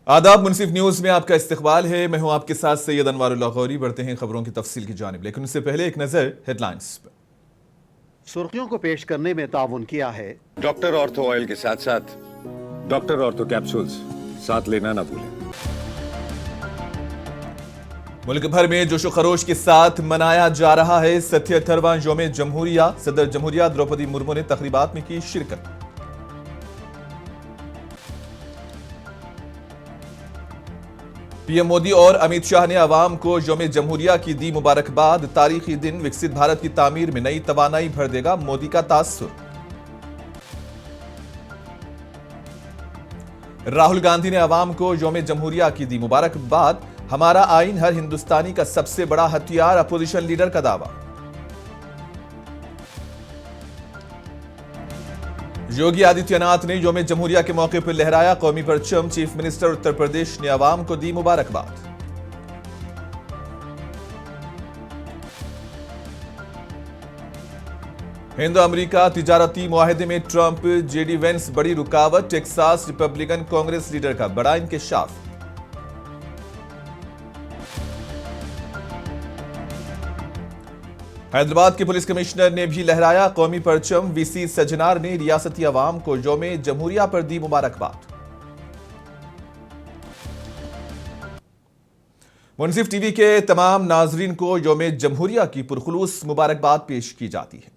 आदाब। मुनसिफ न्यूज में आपका इस्तकबाल है। मैं हूं आपके साथ सैयद अनवारुल्लाह गौरी। बढ़ते हैं खबरों की तफसील की जानिब, लेकिन उससे पहले एक नजर हेडलाइंस पर। सुर्खियों को पेश करने में ताउन किया है डॉक्टर ऑर्थो ऑयल के साथ साथ डॉक्टर ऑर्थो कैप्सूल्स साथ लेना ना भूलें। मुल्क भर में जोशो खरोश के साथ मनाया जा रहा है 77वां यौम जमहूरिया। सदर जमहूरिया द्रौपदी मुर्मू ने तकरीबात में की शिरकत। पीएम मोदी और अमित शाह ने अवाम को यौम जमहूरिया की दी मुबारकबाद। तारीखी दिन विकसित भारत की तामीर में नई तवानाई भर देगा, मोदी का तासुर। राहुल गांधी ने अवाम को यौम जमहूरिया की दी मुबारकबाद। हमारा आइन हर हिंदुस्तानी का सबसे बड़ा हथियार, अपोजिशन लीडर का दावा। योगी आदित्यनाथ ने यौम जमहूरिया के मौके पर लहराया कौमी परचम। चीफ मिनिस्टर उत्तर प्रदेश ने अवाम को दी मुबारकबाद। हिंद अमेरिका तिजारती मुआहदे में ट्रंप जेडी वेंस बड़ी रुकावट। टेक्सास रिपब्लिकन कांग्रेस लीडर का बड़ा इंकशाफ। हैदराबाद के पुलिस कमिश्नर ने भी लहराया कौमी परचम। वीसी सजनार ने रियासती अवाम को यौम जमहूरिया पर दी मुबारकबाद। मुनसिफ टीवी के तमाम नाजरीन को यौम जमहूरिया की पुरखुलूस मुबारकबाद पेश की जाती है।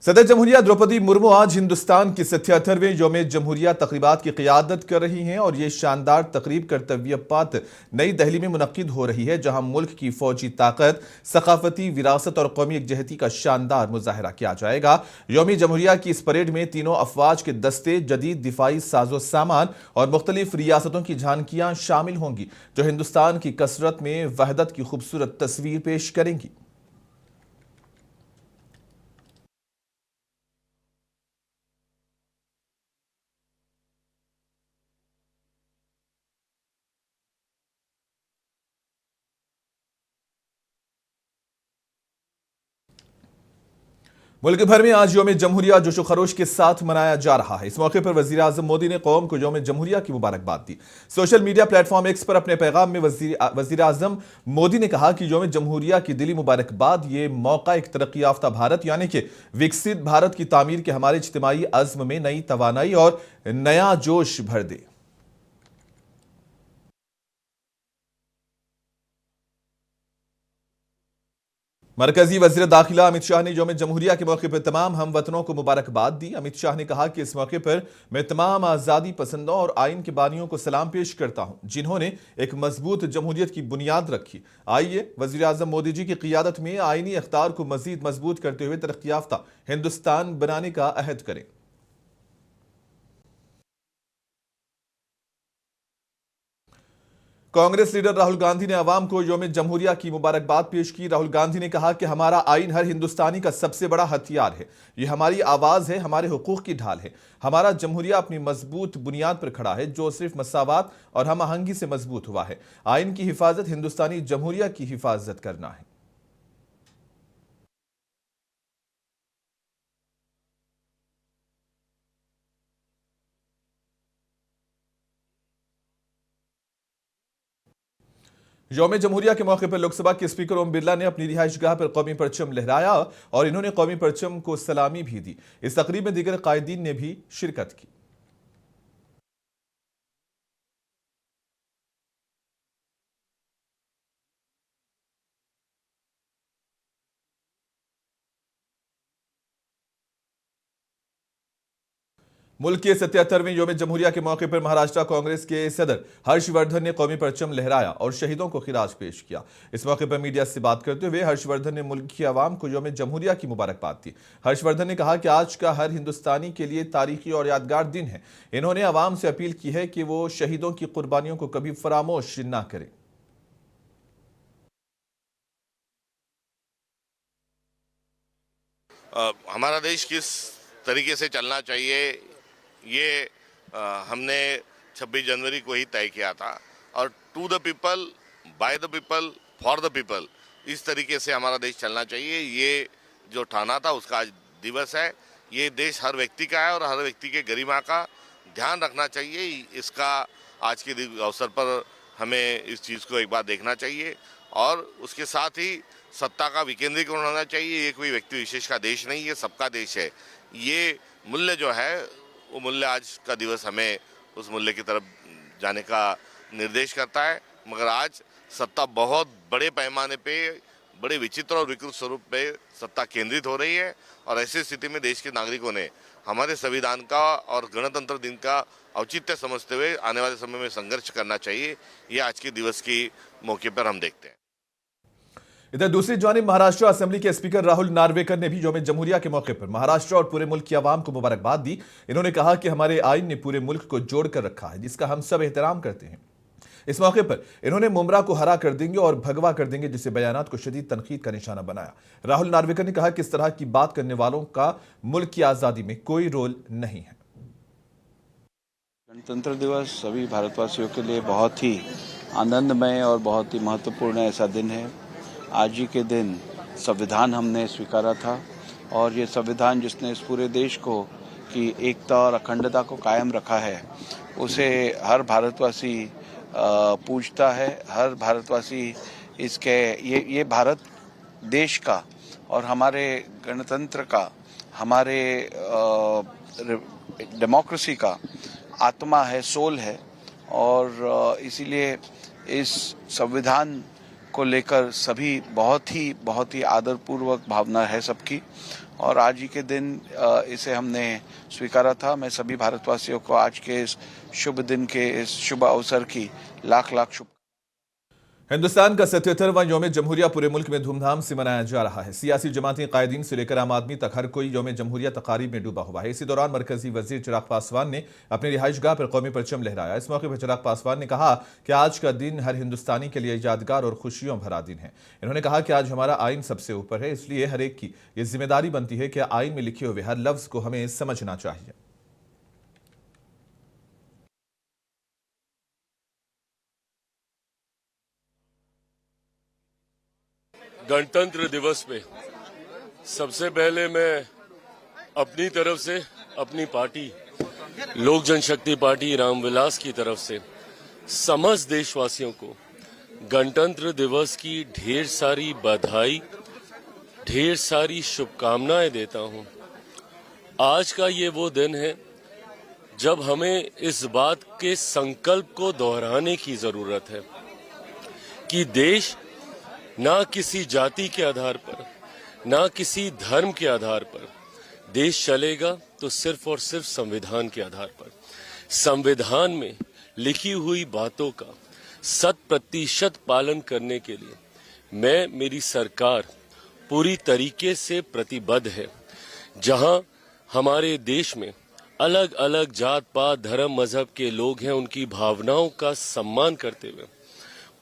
सदर जमहूरिया द्रौपदी मुर्मू आज हिंदुस्तान की 77वें यौम जमहूरिया तकरीबात की क़ियादत कर रही हैं और ये शानदार तकरीब कर्तव्य पात नई दिल्ली में मुनक्किद हो रही है, जहां मुल्क की फौजी ताकत, सकाफती विरासत और कौमी यकजहती का शानदार मुजाहरा किया जाएगा। यौम जमहूरिया की इस परेड में तीनों अफवाज के दस्ते, जदीद दिफाई साजो सामान और मुख्तलिफ रियासतों की झांकियां शामिल होंगी, जो हिंदुस्तान की कसरत में वहदत की खूबसूरत तस्वीर पेश करेंगी। मुल्क भर में आज यौम जमहूरिया जोशो खरोश के साथ मनाया जा रहा है। इस मौके पर वजीर आजम मोदी ने कौम को यौम जमहूरिया की मुबारकबाद दी। सोशल मीडिया प्लेटफॉर्म एक्स पर अपने पैगाम में वजीर आजम मोदी ने कहा कि यौम जमहूरिया की दिली मुबारकबाद ये मौका एक तरक्की याफ्ता भारत यानी कि विकसित भारत की तामीर के हमारे इज्तिमाई अज़्म में नई तवानाई और नया जोश भर दे। मरकजी वज़ीर दाखिला अमित शाह ने यौम जमहूरिया के मौके पर तमाम हम वतनों को मुबारकबाद दी। अमित शाह ने कहा कि इस मौके पर मैं तमाम आज़ादी पसंदों और आइन के बानियों को सलाम पेश करता हूं, जिन्होंने एक मजबूत जमहूरियत की बुनियाद रखी। आइए वज़ीर आज़म मोदी जी की क़ियादत में आइनी इख्तियार को मजीद मजबूत करते हुए तरक्की याफ्ता हिंदुस्तान बनाने का अहद करें। कांग्रेस लीडर राहुल गांधी ने अवाम को यौम जमहूरिया की मुबारकबाद पेश की। राहुल गांधी ने कहा कि हमारा आइन हर हिंदुस्तानी का सबसे बड़ा हथियार है, यह हमारी आवाज़ है, हमारे हुकूक की ढाल है। हमारा जमहूरिया अपनी मजबूत बुनियाद पर खड़ा है, जो सिर्फ मसावात और हम आहंगी से मजबूत हुआ है। आइन की हिफाजत हिंदुस्तानी जमहूरिया की हिफाजत करना है। यौम जमहूरिया के मौके पर लोकसभा के स्पीकर ओम बिरला ने अपनी रिहाइशगाह पर कौमी परचम लहराया और इन्होंने कौमी परचम को सलामी भी दी। इस तकरीब में दीगर कायदीन ने भी शिरकत की। मुल्क के 77वें यौम जमहूरिया के मौके पर महाराष्ट्र कांग्रेस के सदर हर्षवर्धन ने कौमी परचम लहराया और शहीदों को खिराज पेश किया। इस मौके पर मीडिया से बात करते हुए हर्षवर्धन ने मुल्क की आवाम को यौम जमहूरिया की मुबारकबाद दी। हर्षवर्धन ने कहा कि आज का हर हिंदुस्तानी के लिए तारीखी और यादगार दिन है। इन्होंने आवाम से अपील की है कि वो शहीदों की कुर्बानियों को कभी फरामोश न करें। हमारा देश किस तरीके से चलना चाहिए ये हमने 26 जनवरी को ही तय किया था और to the people, by the people, for the people, इस तरीके से हमारा देश चलना चाहिए। ये जो ठाना था उसका आज दिवस है। ये देश हर व्यक्ति का है और हर व्यक्ति के गरिमा का ध्यान रखना चाहिए। इसका आज के अवसर पर हमें इस चीज़ को एक बार देखना चाहिए और उसके साथ ही सत्ता का विकेंद्रीकरण होना चाहिए। ये कोई व्यक्ति विशेष का देश नहीं, ये सबका देश है। ये मूल्य जो है वो मूल्य आज का दिवस हमें उस मूल्य की तरफ जाने का निर्देश करता है। मगर आज सत्ता बहुत बड़े पैमाने पे, बड़े विचित्र और विकृत स्वरूप पे सत्ता केंद्रित हो रही है और ऐसी स्थिति में देश के नागरिकों ने हमारे संविधान का और गणतंत्र दिन का औचित्य समझते हुए आने वाले समय में संघर्ष करना चाहिए। ये आज के दिवस की मौके पर हम देखते हैं। इधर दूसरी जानिब महाराष्ट्र असेंबली के स्पीकर राहुल नार्वेकर ने भी यौम जमहूरिया के मौके पर महाराष्ट्र और पूरे मुल्क की आवाम को मुबारकबाद दी। इन्होंने कहा कि हमारे आईन ने पूरे मुल्क को जोड़कर रखा है, जिसका हम सब एहतराम करते हैं। इस मौके पर इन्होंने मुमरा को हरा कर देंगे और भगवा कर देंगे जिसे बयानात को शदीद तनकीद का निशाना बनाया। राहुल नार्वेकर ने कहा कि इस तरह की बात करने वालों का मुल्क की आजादी में कोई रोल नहीं है। गणतंत्र दिवस सभी भारतवासियों के लिए बहुत ही आनंदमय और बहुत ही महत्वपूर्ण ऐसा दिन है। आज ही के दिन संविधान हमने स्वीकारा था और ये संविधान जिसने इस पूरे देश को की एकता और अखंडता को कायम रखा है, उसे हर भारतवासी पूछता है। हर भारतवासी इसके ये भारत देश का और हमारे गणतंत्र का, हमारे डेमोक्रेसी का आत्मा है, सोल है और इसीलिए इस संविधान को लेकर सभी बहुत ही आदरपूर्वक भावना है सबकी और आज ही के दिन इसे हमने स्वीकारा था। मैं सभी भारतवासियों को आज के इस शुभ दिन के इस शुभ अवसर की लाख शुभ। हिंदुस्तान का 77वां यौम जमहूरिया पूरे मुल्क में धूमधाम से मनाया जा रहा है। सियासी जमातें, कायदीन से लेकर आम आदमी तक हर कोई यौम जमहूरिया तकारीब में डूबा हुआ है। इसी दौरान मरकजी वजीर चिराग पासवान ने अपने रिहाइशगाह पर कौमी परचम लहराया। इस मौके पर चिराग पासवान ने कहा कि आज का दिन हर हिंदुस्तानी के लिए यादगार और खुशियों भरा दिन है। इन्होंने कहा कि आज हमारा आइन सबसे ऊपर है, इसलिए हर एक की ये जिम्मेदारी बनती है कि आइन में लिखे हुए हर लफ्ज को हमें समझना चाहिए। गणतंत्र दिवस पे सबसे पहले मैं अपनी तरफ से, अपनी पार्टी लोक जनशक्ति पार्टी रामविलास की तरफ से समस्त देशवासियों को गणतंत्र दिवस की ढेर सारी बधाई, ढेर सारी शुभकामनाएं देता हूं। आज का ये वो दिन है जब हमें इस बात के संकल्प को दोहराने की जरूरत है कि देश ना किसी जाति के आधार पर, ना किसी धर्म के आधार पर देश चलेगा तो सिर्फ और सिर्फ संविधान के आधार पर। संविधान में लिखी हुई बातों का 100% पालन करने के लिए मेरी सरकार पूरी तरीके से प्रतिबद्ध है। जहां हमारे देश में अलग अलग जात पात धर्म मजहब के लोग हैं, उनकी भावनाओं का सम्मान करते हुए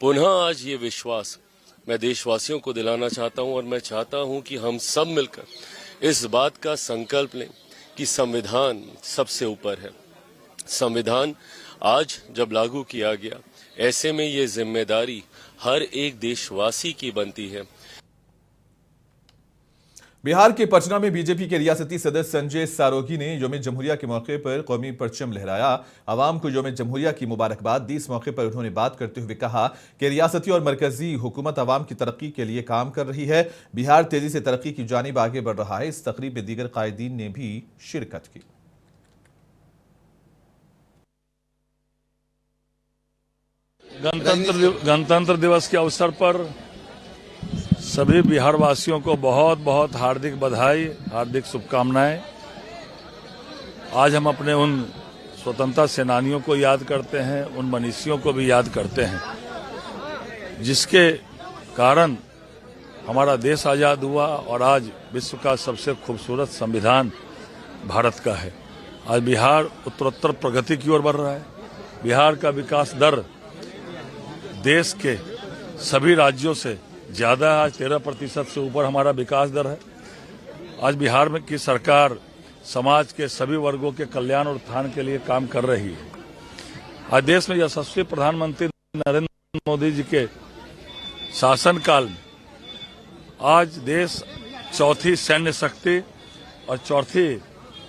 पुनः आज ये विश्वास मैं देशवासियों को दिलाना चाहता हूं और मैं चाहता हूं कि हम सब मिलकर इस बात का संकल्प लें कि संविधान सबसे ऊपर है। संविधान आज जब लागू किया गया, ऐसे में ये जिम्मेदारी हर एक देशवासी की बनती है। बिहार के पटना में बीजेपी के रियासती सदस्य संजय सारोगी ने यौम जमहूरिया के मौके पर कौमी परचम लहराया, आवाम को यौम जमहूरिया की मुबारकबाद दी। इस मौके पर उन्होंने बात करते हुए कहा कि रियासती और मरकजी हुकूमत आवाम की तरक्की के लिए काम कर रही है। बिहार तेजी से तरक्की की जानिब आगे बढ़ रहा है। इस तकरीब में दीगर कायदीन ने भी शिरकत की। गणतंत्र दिवस के अवसर पर सभी बिहार वासियों को बहुत बहुत हार्दिक बधाई, हार्दिक शुभकामनाएं। आज हम अपने उन स्वतंत्रता सेनानियों को याद करते हैं, उन मनीषियों को भी याद करते हैं जिसके कारण हमारा देश आजाद हुआ और आज विश्व का सबसे खूबसूरत संविधान भारत का है। आज बिहार उत्तरोत्तर प्रगति की ओर बढ़ रहा है। बिहार का विकास दर देश के सभी राज्यों से ज्यादा है। आज 13% से ऊपर हमारा विकास दर है। आज बिहार में की सरकार समाज के सभी वर्गों के कल्याण और उत्थान के लिए काम कर रही है। आज देश में यशस्वी प्रधानमंत्री नरेंद्र मोदी जी के शासनकाल में आज देश चौथी सैन्य शक्ति और चौथी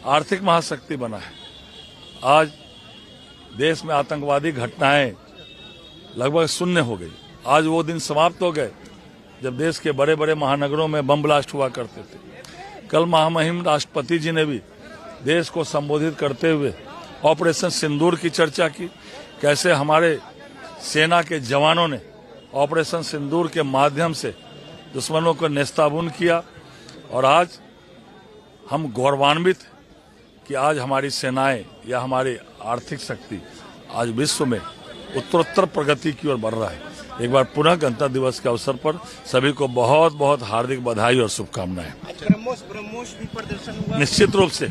आर्थिक महाशक्ति बना है। आज देश में आतंकवादी घटनाएं लगभग शून्य हो गई। आज वो दिन समाप्त हो गए जब देश के बड़े बड़े महानगरों में बम ब्लास्ट हुआ करते थे। कल महामहिम राष्ट्रपति जी ने भी देश को संबोधित करते हुए ऑपरेशन सिंदूर की चर्चा की। कैसे हमारे सेना के जवानों ने ऑपरेशन सिंदूर के माध्यम से दुश्मनों को नेस्ताबूद किया। और आज हम गौरवान्वित कि आज हमारी सेनाएं या हमारी आर्थिक शक्ति आज विश्व में उत्तरोत्तर प्रगति की ओर बढ़ रहा है। एक बार पुनः गणतंत्र दिवस के अवसर पर सभी को बहुत बहुत हार्दिक बधाई और शुभकामनाएं। निश्चित रूप से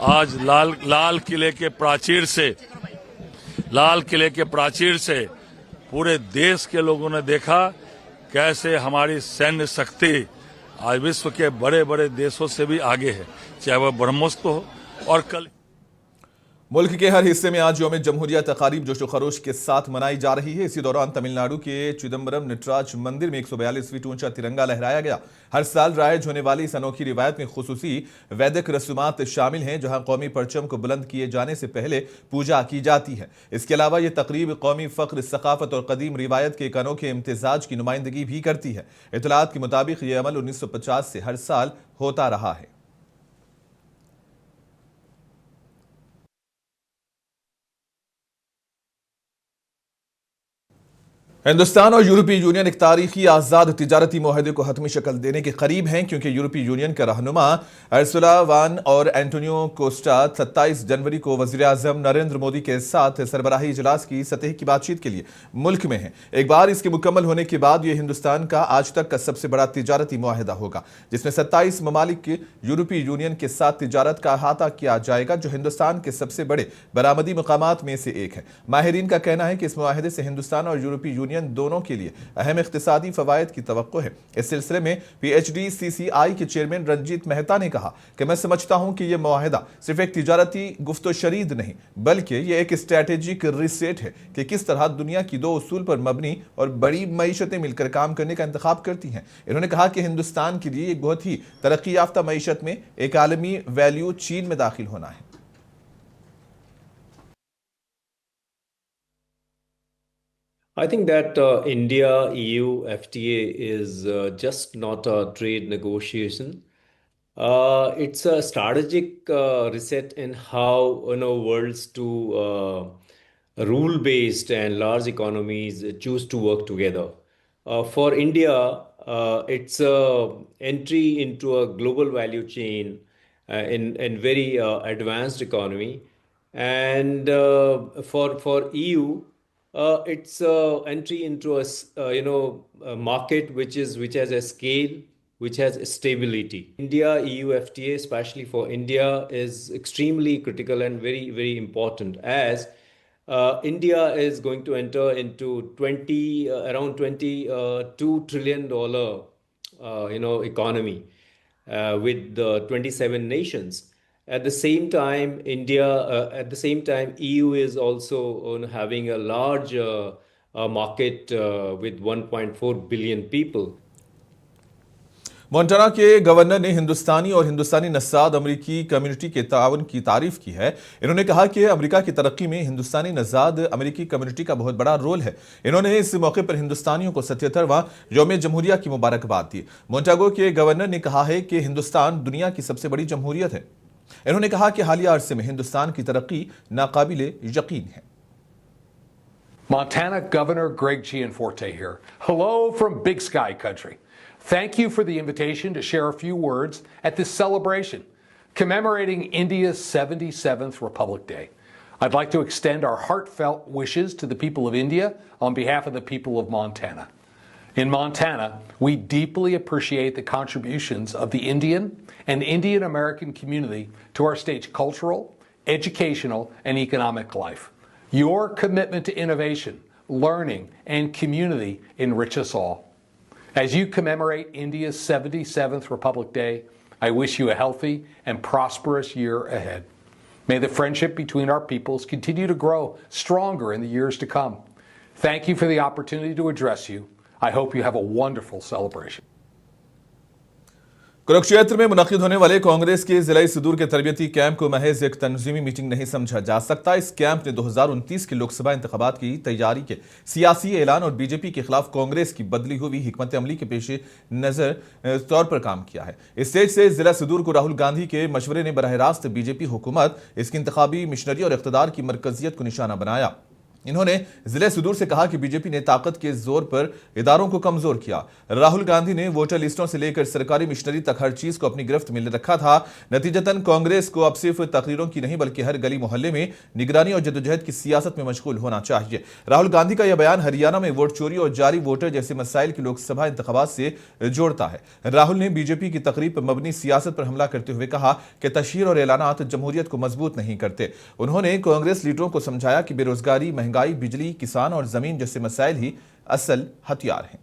आज लाल किले के प्राचीर से पूरे देश के लोगों ने देखा कैसे हमारी सैन्य शक्ति आज विश्व के बड़े बड़े देशों से भी आगे है, चाहे वह ब्रह्मोस्त्र हो और कल। मुल्क के हर हिस्से में आज यौम जमहूरिया तकारीब जोशो खरोश के साथ मनाई जा रही है। इसी दौरान तमिलनाडु के चिदम्बरम नटराज मंदिर में 142 फीट ऊंचा तिरंगा लहराया गया। हर साल राइज होने वाली इस अनोखी रिवायत में खुसूसी वैदिक रस्मात शामिल हैं, जहां कौमी परचम को बुलंद किए जाने से पहले पूजा की जाती है। इसके अलावा ये तकरीब कौमी फख्र, सकाफत और कदीम रिवायत के एक अनोखे इम्तिजाज की नुमाइंदगी भी करती है। इतलात के मुताबिक ये अमल 1950 से हर साल होता रहा है। हिंदुस्तान और यूरोपीय यूनियन एक तारीखी आज़ाद तिजारती मुआहदे को हतमी शक्ल देने के करीब हैं, क्योंकि यूरोपीय यूनियन का रहनुमा अर्सुला वान और एंटोनियो कोस्टा 27 जनवरी को वज़ीर आज़म नरेंद्र मोदी के साथ सरबराही इजलास की सतह की बातचीत के लिए मुल्क में हैं। एक बार इसके मुकम्मल होने के बाद यह हिंदुस्तान का आज तक का सबसे बड़ा तिजारती मुआहदा होगा, जिसमें 27 ममालिक के यूरोपीय यूनियन के साथ तिजारत का अहाता किया जाएगा, जो हिंदुस्तान के सबसे बड़े बरामदी मकामात में से एक है। माहिरीन का कहना है कि इस मुआहदे से हिंदुस्तान और यूरोपीय यूनियन दोनों के लिए अहम इख्तिसादी फवायद की तवक्को है। इस सिलसिले में PhD CCI के चेयरमैन रंजीत मेहता ने कहा कि मैं समझता हूं कि यह मुआहदा सिर्फ एक तिजारती गुफ्तो-शरीद नहीं, बल्कि यह एक स्ट्रैटेजिक रिसेट है कि किस तरह दुनिया की दो उसूल पर मबनी और बड़ी मईशतें मिलकर काम करने का इंतखाब करती हैं। इन्होंने कहा कि हिंदुस्तान के लिए एक बहुत ही तरक्की याफ्ता मईशत में एक आलमी वैल्यू चीन में दाखिल होना है। I think that India-EU FTA is just not a trade negotiation. It's a strategic reset in how world's two rule-based and large economies choose to work together. For India, it's a entry into a global value chain in very advanced economy, and for EU. It's entry into a market which has a scale, which has stability. India-EU FTA, especially for India, is extremely critical and very, very important, as India is going to enter into around $22 trillion economy with the 27 nations. At the same time, EU is also having a large market with 1.4 billion people. Montana के governor ने हिंदुस्तानी और हिंदुस्तानी नस्साद अमेरिकी community के ताउन की तारीफ की है। इन्होंने कहा कि अमेरिका की तरक्की में हिंदुस्तानी नस्साद अमेरिकी कम्युनिटी का बहुत बड़ा रोल है। इन्होंने इस मौके पर हिंदुस्तानियों को 77वां यौम जमहूरिया की मुबारकबाद दी। मोंटागो के गवर्नर ने कहा है कि हिंदुस्तान दुनिया की सबसे बड़ी जमहूरियत है। इन्होंने कहा कि हालिया अरसे में हिंदुस्तान की तरक्की नाकाबिले यकीन है। Montana Governor Greg Gianforte here. Hello from Big Sky Country. Thank you for the invitation to share a few words at this celebration commemorating India's 77th Republic Day. I'd like to extend our heartfelt wishes to the people of India on behalf of the people of Montana. In Montana, we deeply appreciate the contributions of the Indian and Indian American community to our state's cultural, educational, and economic life. Your commitment to innovation, learning, and community enrich us all. As you commemorate India's 77th Republic Day, I wish you a healthy and prosperous year ahead. May the friendship between our peoples continue to grow stronger in the years to come. Thank you for the opportunity to address you. I hope you have a wonderful celebration. Kurukshetra में मुनक्किद होने वाले कांग्रेस के जिला सुदूर के तरबियती camp को महज एक तंजीमी मीटिंग नहीं समझा जा सकता। इस कैंप ने 2029 के लोकसभा इंतखाबात की तैयारी के सियासी ऐलान और बीजेपी के खिलाफ कांग्रेस की बदली हुई हिकमत अमली के पेश नजर तौर पर काम किया है। इस स्टेज से जिला सुदूर को राहुल गांधी के मशवरे ने बरह रास्त बीजेपी हुकूमत, इसकी इंतखाबी मिशनरी और इख्तिदार की मरकजियत को निशाना बनाया। इन्होंने जिले सुदूर से कहा कि बीजेपी ने ताकत के जोर पर इदारों को कमजोर किया। राहुल गांधी ने वोटर लिस्टों से लेकर सरकारी मिशनरी तक हर चीज को अपनी गिरफ्त में ले रखा था। नतीजतन कांग्रेस को अब सिर्फ तकरीरों की नहीं बल्कि हर गली मोहल्ले में निगरानी और जद्दोजहद की सियासत में मशगूल होना चाहिए। राहुल गांधी का यह बयान हरियाणा में वोट चोरी और जारी वोटर जैसे मसाइल की लोकसभा इंतखाबात से जोड़ता है। राहुल ने बीजेपी की तकरीब पर मबनी सियासत पर हमला करते हुए कहा कि तशहीर और ऐलानात जमहूरियत को मजबूत नहीं करते। उन्होंने कांग्रेस लीडरों को समझाया कि बेरोजगारी, महंगाई, बिजली, किसान और जमीन जैसे मसाइल ही असल हथियार हैं।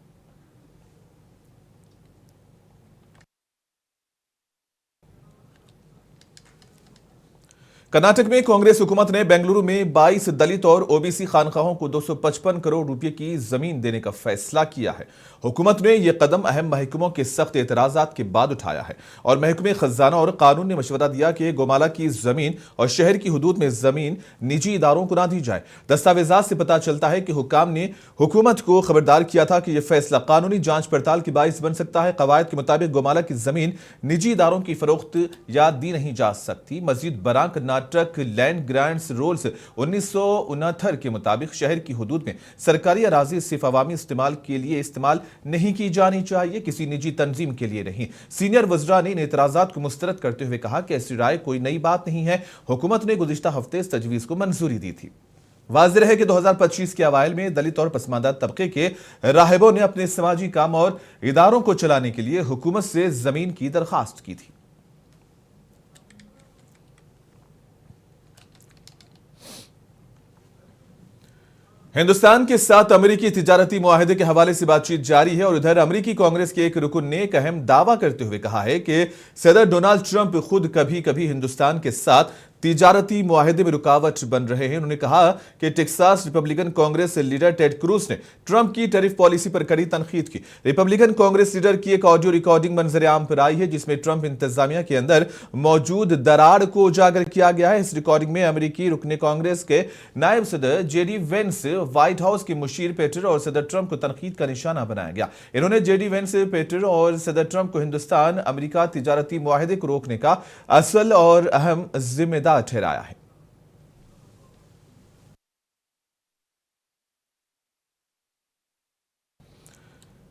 कर्नाटक में कांग्रेस हुकूमत ने बेंगलुरु में 22 दलित और ओबीसी खानखाहों को 255 करोड़ रुपए की जमीन देने का फैसला किया है। हुकूमत ने यह कदम अहम महकमों के सख्त एतराजात के बाद उठाया है और महकमे खजाना और कानून ने मशवरा दिया कि गोमाला की जमीन और शहर की हदूद में जमीन निजी इदारों को ना दी जाए। दस्तावेजात से पता चलता है कि हुकाम ने हुकूमत को खबरदार किया था कि यह फैसला कानूनी जांच पड़ताल के बाइस बन सकता है। कवायद के मुताबिक गोमाला की जमीन निजी इदारों की फरोख्त या दी नहीं जा सकती। मजीद बरां कर्नाटक लैंड ग्रांट्स रूल्स 1969 के मुताबिक शहर की हदूद में सरकारी अराजी सिर्फ अवामी इस्तेमाल के लिए इस्तेमाल नहीं की जानी चाहिए, किसी निजी तंजीम के लिए नहीं। सीनियर वज़रा ने इन एतराजात को मुस्तरद करते हुए कहा कि ऐसी राय कोई नई बात नहीं है। हुकूमत ने गुज़िश्ता हफ्ते इस तजवीज़ को मंजूरी दी थी। वाज़ेह है कि 2025 के अवाइल में दलित और पसमानदा तबके के राहिबों ने अपने समाजी काम और इदारों को चलाने के लिए हुकूमत से जमीन की दरखास्त की थी। हिंदुस्तान के साथ अमेरिकी तिजारती मुआहदे के हवाले से बातचीत जारी है और इधर अमेरिकी कांग्रेस के एक रुकन ने एक अहम दावा करते हुए कहा है कि सदर डोनाल्ड ट्रंप खुद कभी कभी हिंदुस्तान के साथ तिजारती मुआहदे में रुकावट बन रहे हैं। उन्होंने कहा कि Texas Republican Congress leader Ted Cruz ने ट्रंप की टैरिफ पॉलिसी पर कड़ी तनकीद की। रिपब्लिकन कांग्रेस लीडर की एक ऑडियो रिकॉर्डिंग मंजर आम पर आई है जिसमें ट्रंप इंतजामिया के अंदर मौजूद दरार को उजागर किया गया है। इस रिकॉर्डिंग में अमेरिकी रुकने कांग्रेस के नायब सदर जेडी वेंस, व्हाइट हाउस के मुशीर पेटर और सदर ट्रंप को तनकीद का निशाना बनाया गया। इन्होंने जेडी वेंस, पेटर और सदर ट्रंप को हिंदुस्तान अमेरिका तिजारती मुआहदे को रोकने का असल और अहम जिम्मेदार ठहराया है।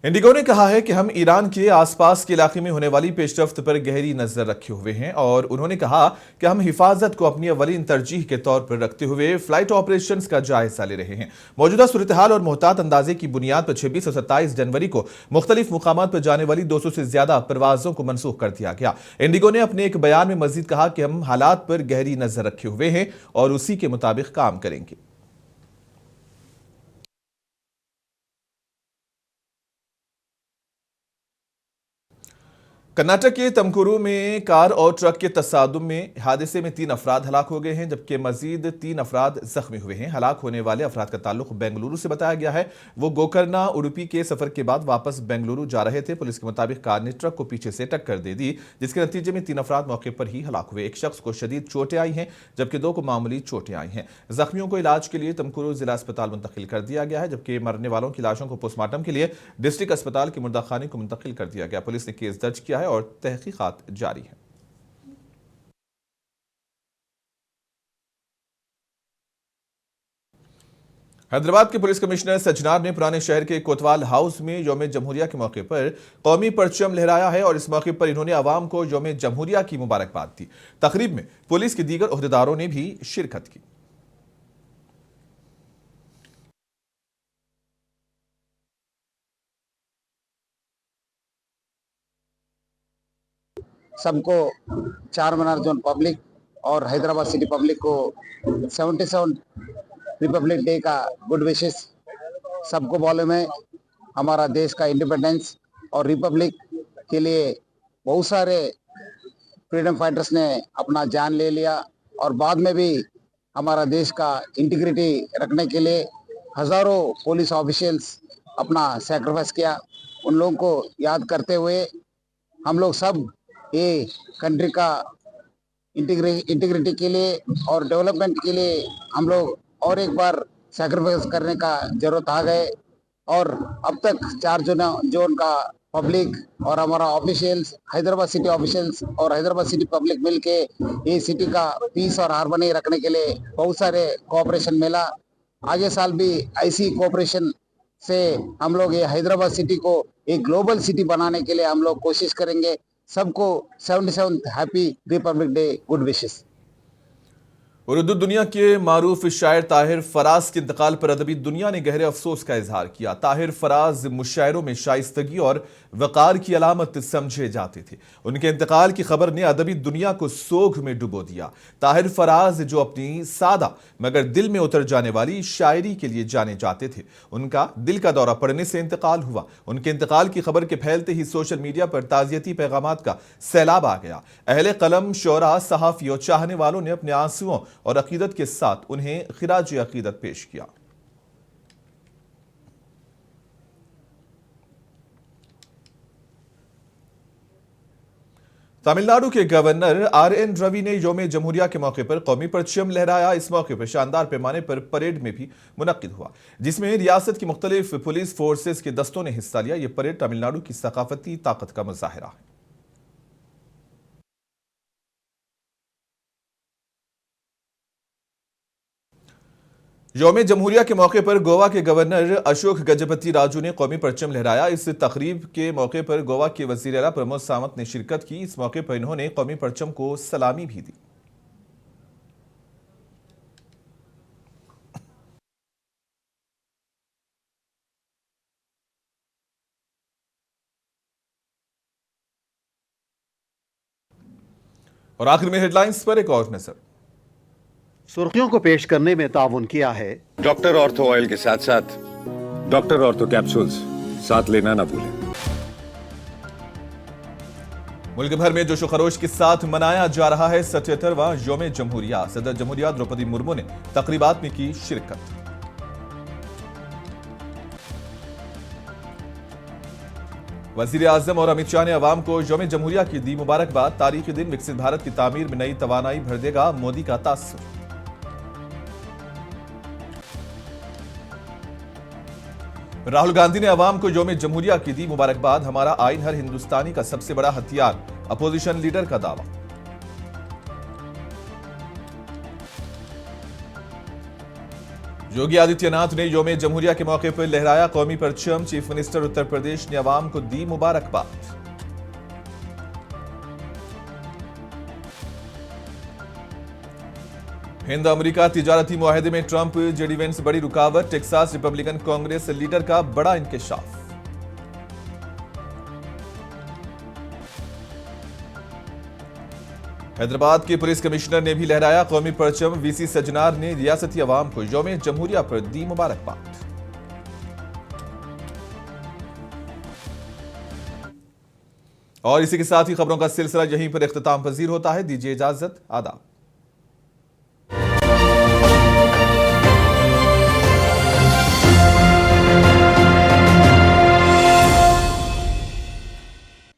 इंडिगो ने कहा है कि हम ईरान के आसपास के इलाके में होने वाली पेशरफ्त पर गहरी नजर रखे हुए हैं और उन्होंने कहा कि हम हिफाजत को अपनी अवलीन तरजीह के तौर पर रखते हुए फ्लाइट ऑपरेशंस का जायजा ले रहे हैं। मौजूदा सूरत हाल और मोहतात अंदाजे की बुनियाद पर 26 और 27 जनवरी को मुख्तलिफ मुकामात पर जाने वाली 200 से ज्यादा परवाजों को मनसूख कर दिया गया। इंडिगो ने अपने एक बयान में मजीद कहा कि हम हालात पर गहरी नजर रखे हुए हैं और उसी के मुताबिक काम करेंगे। कर्नाटक के तमकुरू में कार और ट्रक के तसादुम में हादसे में 3 अफराद हलाक हो गए हैं जबकि मजीद 3 अफराद जख्मी हुए हैं। हलाक होने वाले अफराद का ताल्लुक बेंगलुरु से बताया गया है। वो गोकर्णा उडुपी के सफर के बाद वापस बेंगलुरु जा रहे थे। पुलिस के मुताबिक कार ने ट्रक को पीछे से टक्कर दे दी जिसके नतीजे में 3 अफराद मौके पर ही हलाक हुए। एक शख्स को शदीद चोटें आई हैं जबकि 2 को मामूली चोटें आई हैं। जख्मियों को इलाज के लिए तमकुरू जिला अस्पताल मुंतकिल कर दिया गया है जबकि मरने वालों की लाशों को पोस्टमार्टम के लिए डिस्ट्रिक्ट अस्पताल के मुर्दाखाने को मुंतकिल कर दिया गया। पुलिस ने केस दर्ज किया है और तहकीकात जारी है। हैदराबाद के पुलिस कमिश्नर सज्जनार ने पुराने शहर के कोतवाल हाउस में यौम जमहूरिया के मौके पर कौमी परचम लहराया है और इस मौके पर इन्होंने आवाम को यौम जमहूरिया की मुबारकबाद दी। तकरीब में पुलिस के दीगर ओहदेदारों ने भी शिरकत की। सबको चार मीनार जोन पब्लिक और हैदराबाद सिटी पब्लिक को 77 रिपब्लिक डे का गुड विशेस। सबको बोले में हमारा देश का इंडिपेंडेंस और रिपब्लिक के लिए बहुत सारे फ्रीडम फाइटर्स ने अपना जान ले लिया और बाद में भी हमारा देश का इंटीग्रिटी रखने के लिए हजारों पुलिस ऑफिशियल्स अपना सैक्रिफाइस किया। उन लोगों को याद करते हुए हम लोग सब ये कंट्री का इंटीग्रिटी के लिए और डेवलपमेंट के लिए हम लोग और एक बार सैक्रिफाइस करने का जरूरत आ गए। और अब तक 4 जोन का पब्लिक और हमारा ऑफिशियल्स, हैदराबाद सिटी ऑफिशियल्स और हैदराबाद सिटी पब्लिक मिलके ये सिटी का पीस और हार्मनी रखने के लिए बहुत सारे कोऑपरेशन मिला। आगे साल भी ऐसी कोऑपरेशन से हम लोग ये हैदराबाद सिटी को एक ग्लोबल सिटी बनाने के लिए हम लोग कोशिश करेंगे। सबको 77th happy Republic day, good wishes. Urdu दुनिया के मारूफ शायर ताहिर फराज के इंतकाल पर अदबी दुनिया ने गहरे अफसोस का इजहार किया। ताहिर फराज मुशायरों में शाइस्तगी और वक़ार की अलामत समझे जाते थे। उनके इंतकाल की खबर ने अदबी दुनिया को सोग में डुबो दिया। ताहिर फराज जो अपनी सादा मगर दिल में उतर जाने वाली शायरी के लिए जाने जाते थे, उनका दिल का दौरा पड़ने से इंतकाल हुआ। उनके इंतकाल की खबर के फैलते ही सोशल मीडिया पर ताज़ियती पैगामात का सैलाब आ गया। अहले कलम, शोरा, सहाफ़ी और चाहने वालों ने अपने आंसुओं और अकीदत के साथ उन्हें खिराज अकीदत पेश किया। तमिलनाडु के गवर्नर आर.एन. रवि ने योम जमहूरिया के मौके पर कौमी परचम लहराया। इस मौके पर शानदार पैमाने पर परेड में भी मुनक्किद हुआ, जिसमें रियासत की मुख्तलिफ पुलिस फोर्सेस के दस्तों ने हिस्सा लिया। यह परेड तमिलनाडु की सकाफती ताकत का मुजाहिरा है। योम जमहूरिया के मौके पर गोवा के गवर्नर अशोक गजपति राजू ने कौमी परचम लहराया। इस तकरीब के मौके पर गोवा के वजीर आला प्रमोद सावंत ने शिरकत की। इस मौके पर इन्होंने कौमी परचम को सलामी भी दी। और आखिर में हेडलाइंस पर एक और नजर। सुर्खियों को पेश करने में ताउन किया है डॉक्टर ऑर्थो ऑयल के साथ साथ डॉक्टर ऑर्थो कैप्सूल्स साथ लेना ना भूलें। मुल्क भर में जोशो खरोश के साथ मनाया जा रहा है 77वां योम जमहूरिया। सदर जमहूरिया द्रौपदी मुर्मू ने तकरीबात में की शिरकत। वजीर आजम और अमित शाह ने अवाम को योम जमहूरिया की दी मुबारकबाद। तारीखी दिन विकसित भारत की तामीर में नई तवानाई भर देगा, मोदी का तासुर। राहुल गांधी ने अवाम को योम जमहूरिया की दी मुबारकबाद। हमारा आइन हर हिंदुस्तानी का सबसे बड़ा हथियार, अपोजिशन लीडर का दावा। योगी आदित्यनाथ ने योम जमहूरिया के मौके पर लहराया कौमी परचम। चीफ मिनिस्टर उत्तर प्रदेश ने अवाम को दी मुबारकबाद। हिंद अमेरिका तिजारती मुआहदे में ट्रंप जेडी वेंस बड़ी रुकावट। टेक्सास रिपब्लिकन कांग्रेस लीडर का बड़ा इंकशाफ। हैदराबाद के पुलिस कमिश्नर ने भी लहराया कौमी परचम। वीसी सजनार ने रियासती अवाम को योम जमहूरिया पर दी मुबारकबाद। और इसी के साथ ही खबरों का सिलसिला यहीं पर इख्तिताम पजीर होता है। दीजिए इजाजत, आदाब।